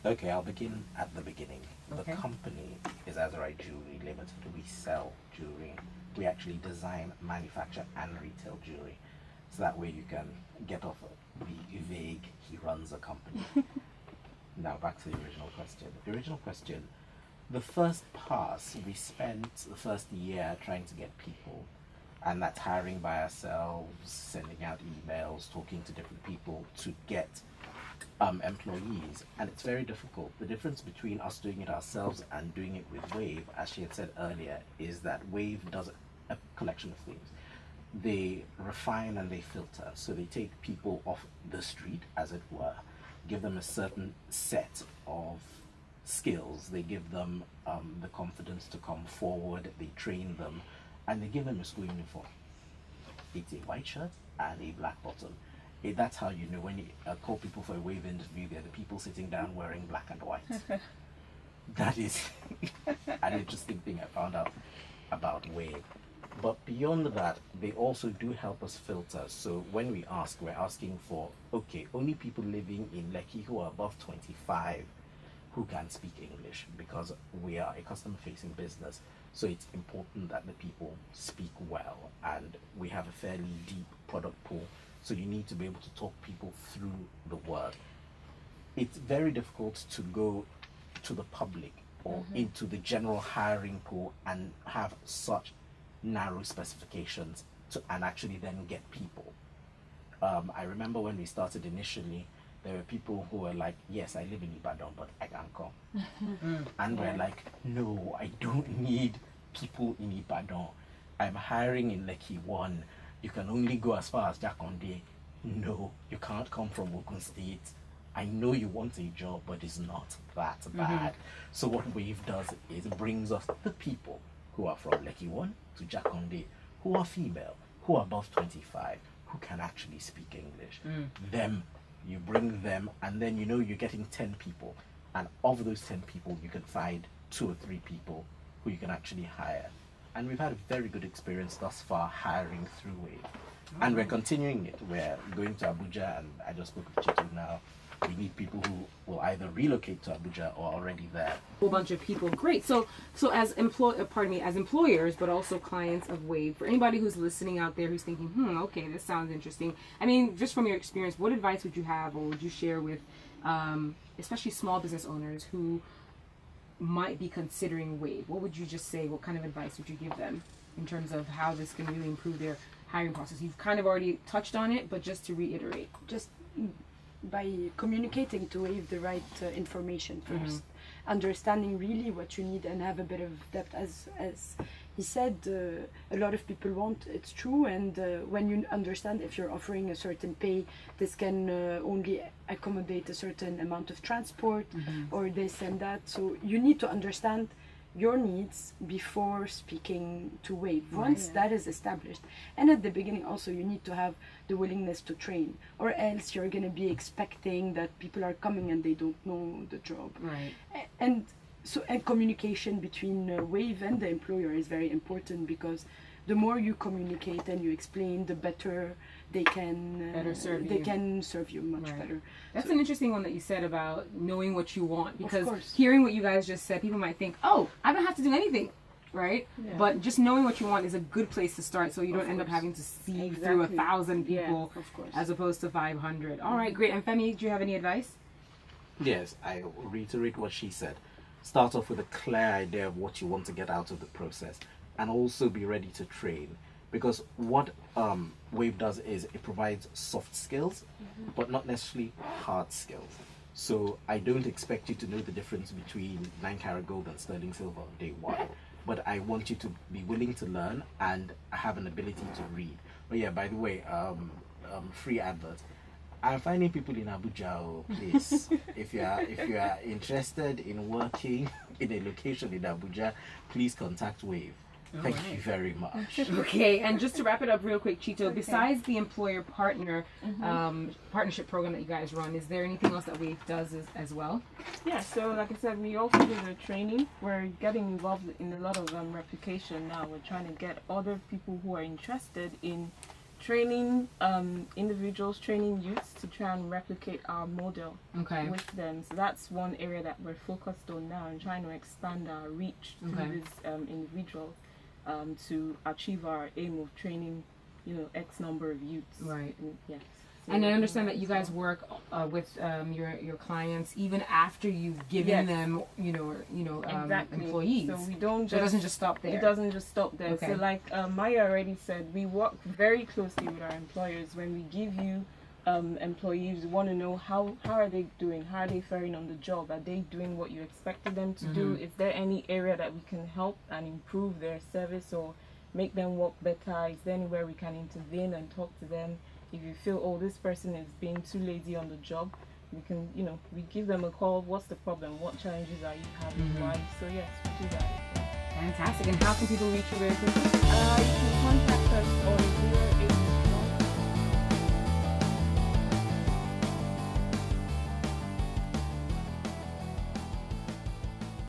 Okay, I'll begin at the beginning. The Okay. company is Azarai Jewellery Limited. We sell jewelry. We actually design, manufacture, and retail jewelry. So that way you can get off the vague, he runs a company. Now back to the original question. The original question, the first pass, we spent the first year trying to get people. And that's hiring by ourselves, sending out emails, talking to different people to get employees, and it's very difficult. The difference between us doing it ourselves and doing it with Wave, as she had said earlier, is that Wave does a collection of things. They refine and they filter, so they take people off the street, as it were, give them a certain set of skills, they give them the confidence to come forward, they train them, and they give them a school uniform. It's a white shirt and a black bottom. That's how you know when you call people for a wave interview, they're the people sitting down wearing black and white. That is an interesting thing I found out about Wave. But beyond that, they also do help us filter. So when we ask, we're asking for, okay, only people living in Lekki who are above 25 who can speak English, because we are a customer facing business. So it's important that the people speak well, and we have a fairly deep product pool. So you need to be able to talk people through the word. It's very difficult to go to the public or into the general hiring pool and have such narrow specifications and actually then get people. I remember when we started initially, there were people who were like, yes, I live in Ibadan, but I can't come. And we're like, no, I don't need people in Ibadan. I'm hiring in Lekki 1. You can only go as far as Jakonde. No, you can't come from Ogun State. I know you want a job, but it's not that bad. So what Wave does is it brings us the people who are from Lekki 1 to Jakonde, who are female, who are above 25, who can actually speak English. Them, you bring them, and then you know you're getting 10 people. And of those 10 people, you can find 2 or 3 people who you can actually hire. And we've had a very good experience thus far hiring through Wave. And we're continuing it. We're going to Abuja, and I just spoke with Chitu now. We need people who will either relocate to Abuja or already there. Whole bunch of people. Great. So as as employers, but also clients of Wave, for anybody who's listening out there who's thinking, okay, this sounds interesting. I mean, just from your experience, what advice would you have, or would you share with, especially small business owners who might be considering Wave? What would you just say? What kind of advice would you give them in terms of how this can really improve their hiring process? You've kind of already touched on it, but just to reiterate. Just by communicating to Wave the right information first, understanding really what you need, and have a bit of depth. As he said, a lot of people want, it's true, and when you understand if you're offering a certain pay, this can only accommodate a certain amount of transport or this and that. So you need to understand your needs before speaking to Wave. Once that is established, and at the beginning also you need to have the willingness to train, or else you're going to be expecting that people are coming and they don't know the job. Right. And communication between Wave and the employer is very important, because the more you communicate and you explain, the better they can serve you much better. That's an interesting one that you said about knowing what you want, because course. hearing what you guys just said, people might think, oh, I don't have to do anything, right? Yeah. But just knowing what you want is a good place to start, so you don't end up having to sieve through 1,000 people as opposed to 500. All right, great. And Femi, do you have any advice? Yes, I reiterate what she said. Start off with a clear idea of what you want to get out of the process, and also be ready to train. Because what Wave does is it provides soft skills, but not necessarily hard skills. So I don't expect you to know the difference between 9-carat gold and sterling silver on day 1. But I want you to be willing to learn and have an ability to read. Oh yeah, by the way, free advert. I'm finding people in Abuja, please. If you are interested in working in a location in Abuja, please contact Wave. Thank you very much. Okay, and just to wrap it up real quick, Chito, besides the employer partner partnership program that you guys run, is there anything else that Wave does as well? Yeah, so like I said, we also do the training. We're getting involved in a lot of replication now. We're trying to get other people who are interested in training individuals, training youths to try and replicate our model Okay. with them. So that's one area that we're focused on now, and trying to expand our reach to Okay. these individuals to achieve our aim of training, X number of youths. Right. And, yes. So And I we're understand doing that you as guys well. work with your clients even after you've given Yes. them Exactly. employees. So we don't So it doesn't just stop there. It doesn't just stop there. Okay. So like Maya already said, we work very closely with our employers. When we give you employees, we want to know how are they doing? How are they faring on the job? Are they doing what you expected them to do? Is there any area that we can help and improve their service or make them work better? Is there anywhere we can intervene and talk to them? If you feel, oh, this person is being too lazy on the job, we can, we give them a call. What's the problem? What challenges are you having? Why? So yes, we do that as well. Fantastic. And how can people reach you very quickly? You can contact us on 080